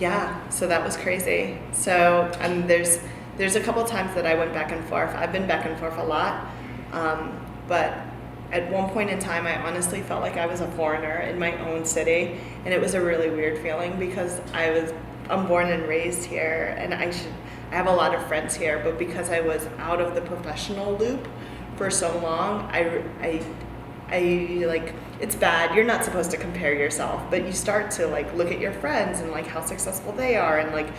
Yeah, so that was crazy. So there's a couple times that I went back and forth. I've been back and forth a lot, but at one point in time, I honestly felt like I was a foreigner in my own city, and it was a really weird feeling because I'm born and raised here, and I have a lot of friends here, but because I was out of the professional loop for so long, I like, it's bad. You're not supposed to compare yourself, but you start to like look at your friends and like how successful they are and like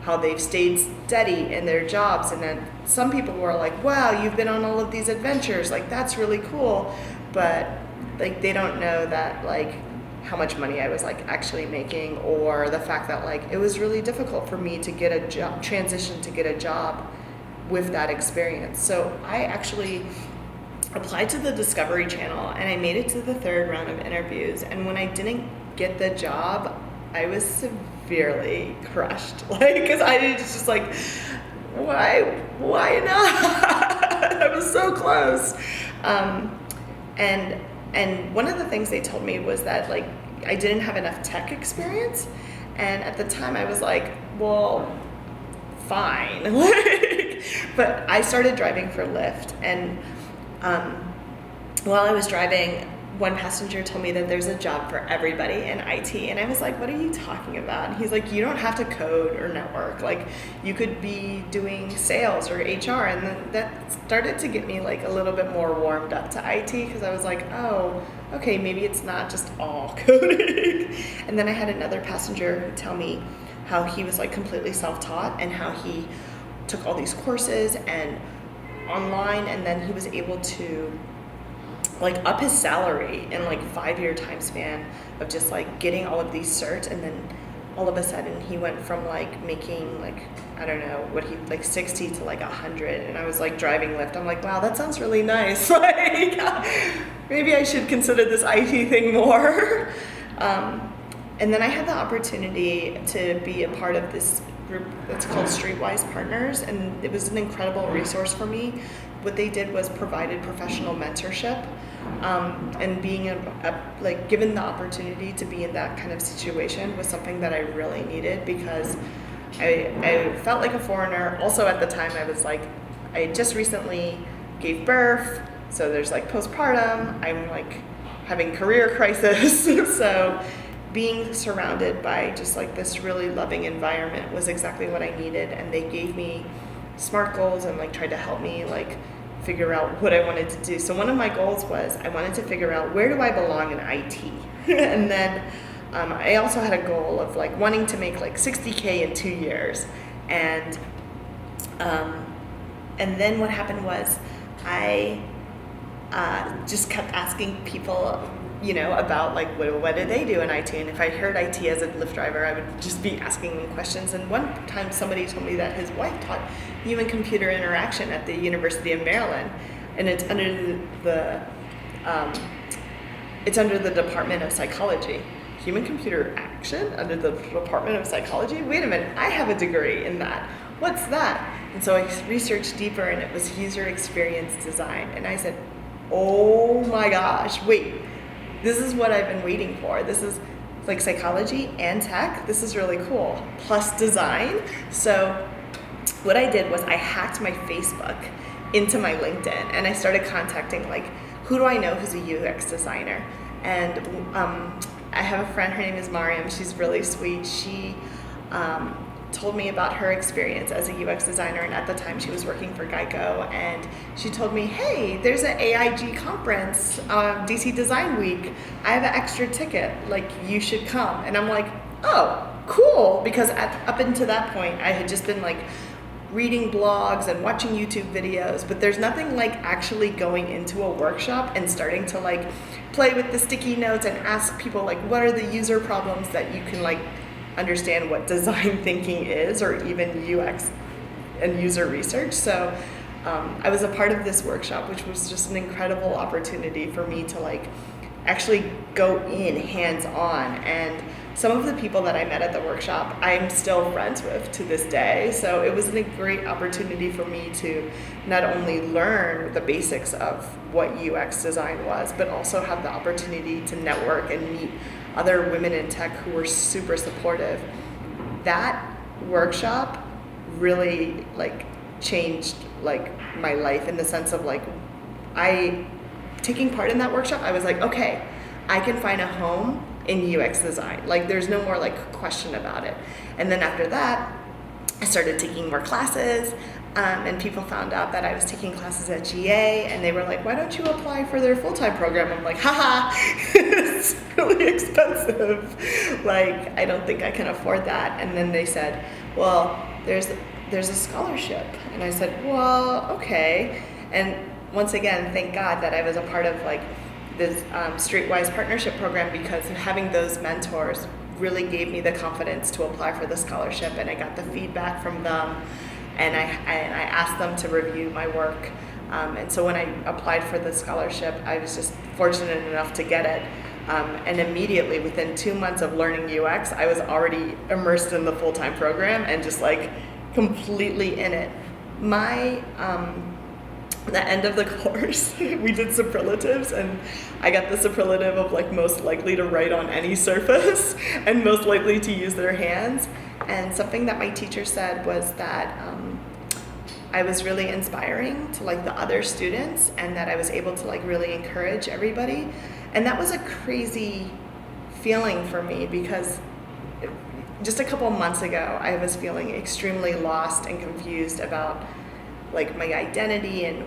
how they've stayed steady in their jobs. And then some people were like, wow, you've been on all of these adventures. Like, that's really cool. But like, they don't know that like how much money I was like actually making, or the fact that like it was really difficult for me to get a job, transition to get a job with that experience. So I actually applied to the Discovery Channel and I made it to the third round of interviews. And when I didn't get the job, I was severely crushed. Like, because I was just like, why not? I was so close. And one of the things they told me was that like I didn't have enough tech experience. And at the time I was like, well, fine. But I started driving for Lyft, and while I was driving, one passenger told me that there's a job for everybody in IT, and I was like, what are you talking about? And he's like, you don't have to code or network, like you could be doing sales or HR. And then that started to get me like a little bit more warmed up to IT, because I was like, oh, okay, maybe it's not just all coding. And then I had another passenger tell me how he was like completely self-taught and how he took all these courses and online, and then he was able to like up his salary in like 5-year time span of just like getting all of these certs. And then all of a sudden he went from like making like, I don't know what he, like 60 to like 100. And I was like driving Lyft, I'm like, wow, that sounds really nice. Like maybe I should consider this IT thing more. And then I had the opportunity to be a part of this group that's called Streetwise Partners, and it was an incredible resource for me. What they did was provided professional mentorship, and being like given the opportunity to be in that kind of situation was something that I really needed, because I felt like a foreigner. Also at the time I was like, I just recently gave birth, so there's like postpartum, I'm like having career crisis. So being surrounded by just like this really loving environment was exactly what I needed. And they gave me SMART goals and like tried to help me like figure out what I wanted to do. So one of my goals was I wanted to figure out, where do I belong in IT? And then I also had a goal of like wanting to make like 60K in 2 years. And then what happened was I just kept asking people, you know, about like what do they do in IT. And if I heard IT as a Lyft driver, I would just be asking them questions. And one time somebody told me that his wife taught human computer interaction at the University of Maryland, and it's under the Department of Psychology. Human computer action under the Department of Psychology? Wait a minute, I have a degree in that. What's that? And so I researched deeper, and it was user experience design. And I said, oh my gosh, wait, this is what I've been waiting for. This is like psychology and tech. This is really cool. Plus design. So what I did was I hacked my Facebook into my LinkedIn, and I started contacting like, who do I know who's a UX designer? And I have a friend, her name is Mariam. She's really sweet. She told me about her experience as a UX designer, and at the time she was working for Geico, and she told me, hey, there's an AIG conference, DC Design Week. I have an extra ticket, like you should come. And I'm like, oh, cool, because up until that point I had just been like reading blogs and watching YouTube videos, but there's nothing like actually going into a workshop and starting to like play with the sticky notes and ask people like, what are the user problems, that you can like understand what design thinking is, or even UX and user research. So I was a part of this workshop, which was just an incredible opportunity for me to like actually go in hands-on. And some of the people that I met at the workshop I'm still friends with to this day. So it was a great opportunity for me to not only learn the basics of what UX design was, but also have the opportunity to network and meet other women in tech who were super supportive. that workshop really like changed like my life in the sense of like taking part in that workshop, I was like, okay, I can find a home in UX design. Like there's no more like question about it. And then after that, I started taking more classes, and people found out that I was taking classes at GA, and they were like, why don't you apply for their full-time program? I'm like, haha, it's really expensive. Like, I don't think I can afford that. And then they said, well, there's a scholarship. And I said, well, okay. And once again, thank God that I was a part of like this Streetwise partnership program, because having those mentors really gave me the confidence to apply for the scholarship, and I got the feedback from them, and I asked them to review my work, and so when I applied for the scholarship, I was just fortunate enough to get it, and immediately within 2 months of learning UX, I was already immersed in the full-time program and just like completely in it. The end of the course, we did superlatives, and I got the superlative of like most likely to write on any surface and most likely to use their hands. And something that my teacher said was that I was really inspiring to like the other students, and that I was able to like really encourage everybody. And that was a crazy feeling for me, because just a couple months ago, I was feeling extremely lost and confused about like my identity and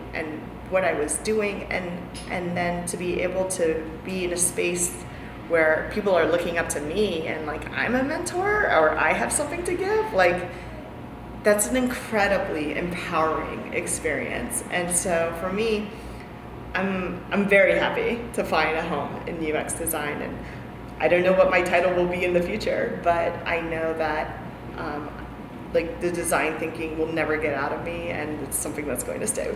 what I was doing, and then to be able to be in a space where people are looking up to me and like I'm a mentor or I have something to give, like that's an incredibly empowering experience. And so for me, I'm very happy to find a home in UX design, and I don't know what my title will be in the future, but I know that like the design thinking will never get out of me, and it's something that's going to stay.